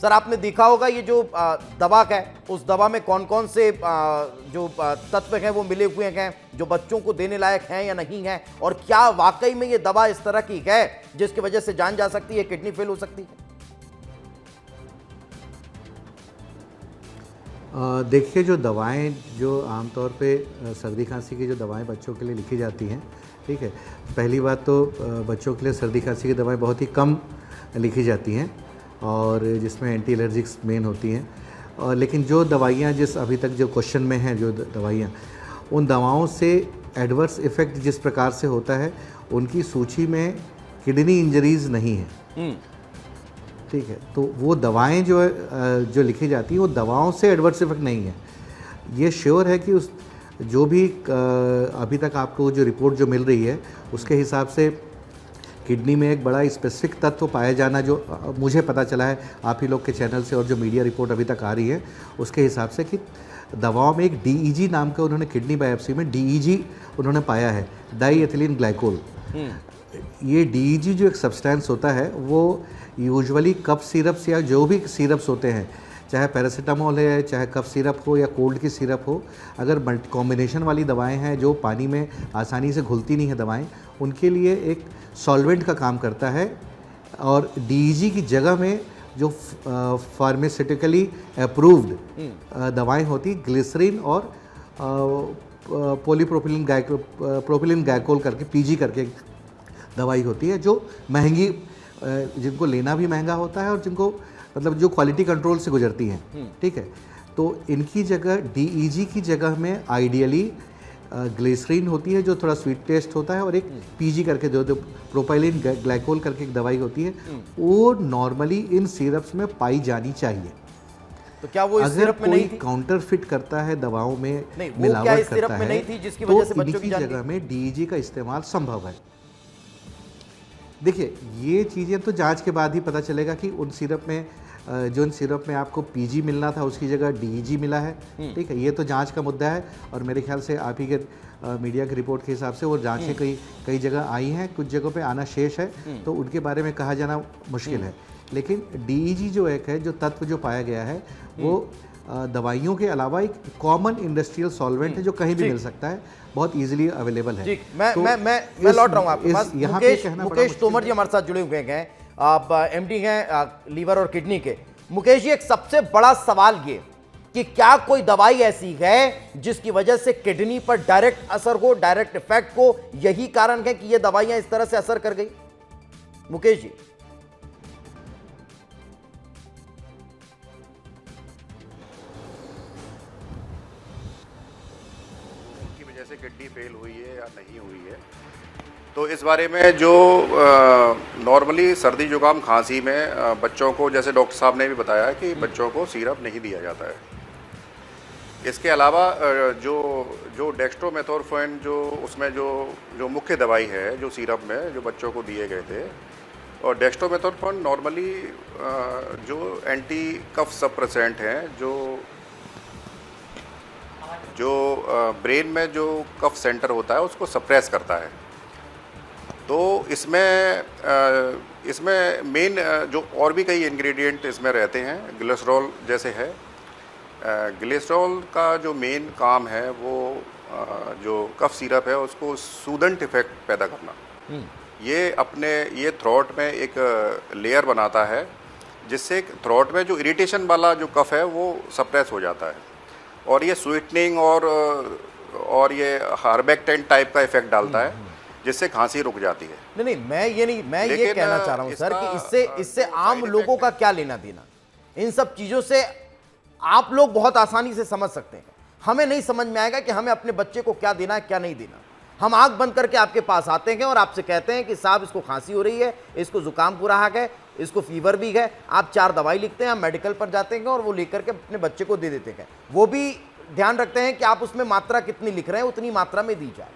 Sir आपने देखा होगा ये जो दवा है, उस दवा में कौन कौन से जो तत्व हैं वो मिले हुए हैं, जो बच्चों को देने लायक हैं या नहीं हैं, और क्या वाकई में ये दवा इस तरह की है जिसकी वजह से जान जा सकती है, किडनी फेल हो सकती है? देखिए, जो दवाएं जो आमतौर पे सर्दी खांसी की जो दवाएं बच्चों के लिए लिखी जाती हैं, ठीक है, पहली बात तो बच्चों के लिए सर्दी खांसी की दवाएं बहुत ही कम लिखी जाती हैं और जिसमें एंटी एलर्जिक्स मेन होती हैं। और लेकिन जो दवाइयाँ जिस अभी तक जो क्वेश्चन में हैं, जो दवाइयाँ, उन दवाओं से एडवर्स इफ़ेक्ट जिस प्रकार से होता है उनकी सूची में किडनी इंजरीज़ नहीं है, ठीक है। तो वो दवाएं जो लिखी जाती हैं वो दवाओं से एडवर्स इफेक्ट नहीं है। ये श्योर है कि उस जो भी अभी तक आपको जो रिपोर्ट जो मिल रही है उसके हिसाब से किडनी में एक बड़ा स्पेसिफिक तत्व पाया जाना, जो मुझे पता चला है आप ही लोग के चैनल से और जो मीडिया रिपोर्ट अभी तक आ रही है उसके हिसाब से, कि दवाओं में एक DEG नाम का उन्होंने किडनी बायोप्सी में DEG उन्होंने पाया है, डाई एथिलीन ग्लाइकोल। ये DEG जो एक सब्सटेंस होता है वो यूजुअली कफ सिरप्स या जो भी सिरप्स होते हैं, चाहे पैरासीटामोल है, चाहे कफ सिरप हो या कोल्ड की सिरप हो, अगर कॉम्बिनेशन वाली दवाएं हैं जो पानी में आसानी से घुलती नहीं है दवाएं, उनके लिए एक सॉल्वेंट का काम करता है। और DEG की जगह में जो फार्मास्यूटिकली अप्रूव्ड दवाएं होती, ग्लिसरीन और प्रोपिलीन ग्लाइकोल करके PG करके दवाई होती है, जो महंगी, जिनको लेना भी महंगा होता है और जिनको मतलब जो क्वालिटी कंट्रोल से गुजरती हैं, ठीक है। तो इनकी जगह DEG की जगह में आइडियली ग्लिसरीन होती है जो थोड़ा स्वीट टेस्ट होता है, और एक PG करके जो प्रोपाइलिन ग्लाइकोल करके एक दवाई होती है, वो नॉर्मली इन सिरप्स में पाई जानी चाहिए। तो क्या वो इस सिरप में नहीं थी? काउंटरफिट करता है दवाओं में, मिलावट करता है, नहीं थी जिसकी वजह से बच्चों की जगह में DEG का इस्तेमाल संभव है। देखिए, ये चीज़ें तो जांच के बाद ही पता चलेगा कि उन सिरप में जो इन सिरप में आपको PG मिलना था उसकी जगह DEG मिला है, ठीक है। ये तो जांच का मुद्दा है और मेरे ख्याल से आप ही के मीडिया की रिपोर्ट के हिसाब से वो जांचें कई जगह आई हैं, कुछ जगहों पे आना शेष है, तो उनके बारे में कहा जाना मुश्किल है। लेकिन DEG जो एक है, जो तत्व जो पाया गया है, वो दवाइयों के अलावा एक कॉमन इंडस्ट्रियल सॉल्वेंट है जो कहीं भी मिल सकता है, बहुत इजीली अवेलेबल है। मैं लौट रहा हूँ आपके पास। मुकेश तोमर जी हमारे साथ जुड़े हुए हैं, आप MD हैं लीवर और किडनी के। मुकेश जी, एक सबसे बड़ा सवाल ये कि क्या कोई दवाई ऐसी है जिसकी वजह से किडनी पर डायरेक्ट असर हो, डायरेक्ट इफेक्ट हो, यही कारण है कि ये दवाइयां इस तरह से असर कर गई? मुकेश जी। किडनी फेल हुई है या नहीं हुई है, तो इस बारे में जो नॉर्मली सर्दी जुकाम खांसी में बच्चों को, जैसे डॉक्टर साहब ने भी बताया कि बच्चों को सिरप नहीं दिया जाता है। इसके अलावा जो डेक्स्ट्रोमेथोर्फेन, जो उसमें जो मुख्य दवाई है जो सिरप में जो बच्चों को दिए गए थे, और डेक्स्ट्रोमेथोर्फेन नॉर्मली जो एंटी कफ सप्रेसेंट हैं, जो ब्रेन में जो कफ सेंटर होता है उसको सप्रेस करता है। तो इसमें मेन जो और भी कई इंग्रेडिएंट इसमें रहते हैं, ग्लिसरॉल जैसे है। ग्लिसरॉल का जो मेन काम है वो जो कफ सिरप है उसको सूदेंट इफेक्ट पैदा करना। ये थ्रोट में एक लेयर बनाता है जिससे थ्रोट में जो इरिटेशन वाला जो कफ है वो सप्रेस हो जाता है, और ये स्वीटनिंग और ये हार्बेक्टेन टाइप का इफेक्ट डालता है जिससे खांसी रुक जाती है। मैं ये कहना चाह रहा हूं सर कि इससे आम लोगों का क्या लेना देना? इन सब चीजों से आप लोग बहुत आसानी से समझ सकते हैं, हमें नहीं समझ में आएगा कि हमें अपने बच्चे को क्या देना है क्या नहीं देना। हम आंख बंद करके आपके पास आते हैं और आपसे कहते हैं कि साहब इसको खांसी हो रही है, इसको जुकाम हो रहा है, इसको फीवर भी है, आप 4 दवाई लिखते हैं, हम मेडिकल पर जाते हैं और वो लेकर के अपने बच्चे को दे देते हैं। वो भी ध्यान रखते हैं कि आप उसमें मात्रा कितनी लिख रहे हैं उतनी मात्रा में दी जाए।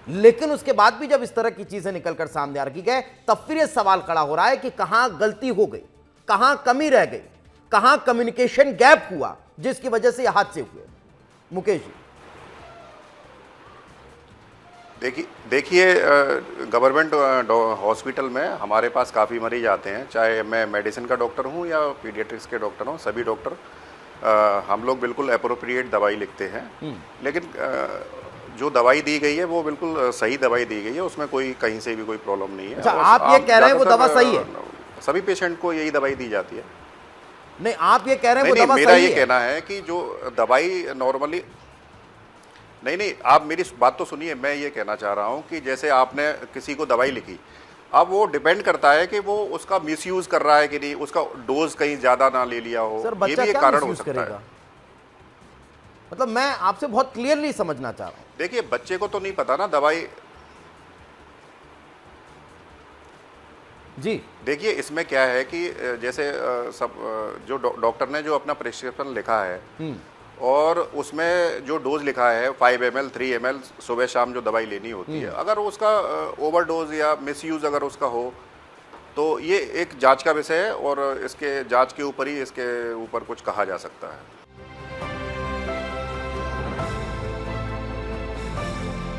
लेकिन उसके बाद भी जब इस तरह की चीजें निकलकर सामने आ रही है, तब फिर यह सवाल खड़ा हो रहा है कि कहां गलती हो गई, कहां कमी रह गई, कहां कम्युनिकेशन गैप हुआ जिसकी वजह से यह हादसे हुए। मुकेश जी। देखिए गवर्नमेंट हॉस्पिटल में हमारे पास काफ़ी मरीज आते हैं, चाहे मैं मेडिसिन का डॉक्टर हूँ या पीडियाट्रिक्स के डॉक्टर हूँ, सभी डॉक्टर हम लोग बिल्कुल अप्रोप्रिएट दवाई लिखते हैं। लेकिन जो दवाई दी गई है वो बिल्कुल सही दवाई दी गई है, उसमें कोई कहीं से भी कोई प्रॉब्लम नहीं है। अच्छा, और आप ये कह रहे हैं वो दवा ज़्यादातर, सही है? सभी पेशेंट को यही दवाई दी जाती है। नहीं, आप ये कह रहे हैं वो नहीं, दवा मेरा सही ये है? कहना है कि जो दवाई नॉर्मली, नहीं, आप मेरी बात तो सुनिए, मैं ये कहना चाह रहा हूँ कि जैसे आपने किसी को दवाई लिखी, अब वो डिपेंड करता है कि वो उसका मिसयूज कर रहा है कि नहीं, उसका डोज कहीं ज़्यादा ना ले लिया हो, सर, ये बच्चा भी एक क्या कारण हो मिसयूज सकता करेगा? है। मतलब मैं आपसे बहुत क्लियरली समझना चाह रहा हूँ। देखिए बच्चे को तो नहीं पता ना दवाई। जी, देखिए इसमें क्या है कि जैसे सब जो डॉक्टर ने जो अपना प्रिस्क्रिप्शन लिखा है और उसमें जो डोज लिखा है 5 ml 3 ml सुबह शाम जो दवाई लेनी होती है, अगर उसका ओवरडोज या मिसयूज अगर उसका हो तो ये एक जांच का विषय है और इसके जांच के ऊपर ही इसके ऊपर कुछ कहा जा सकता है।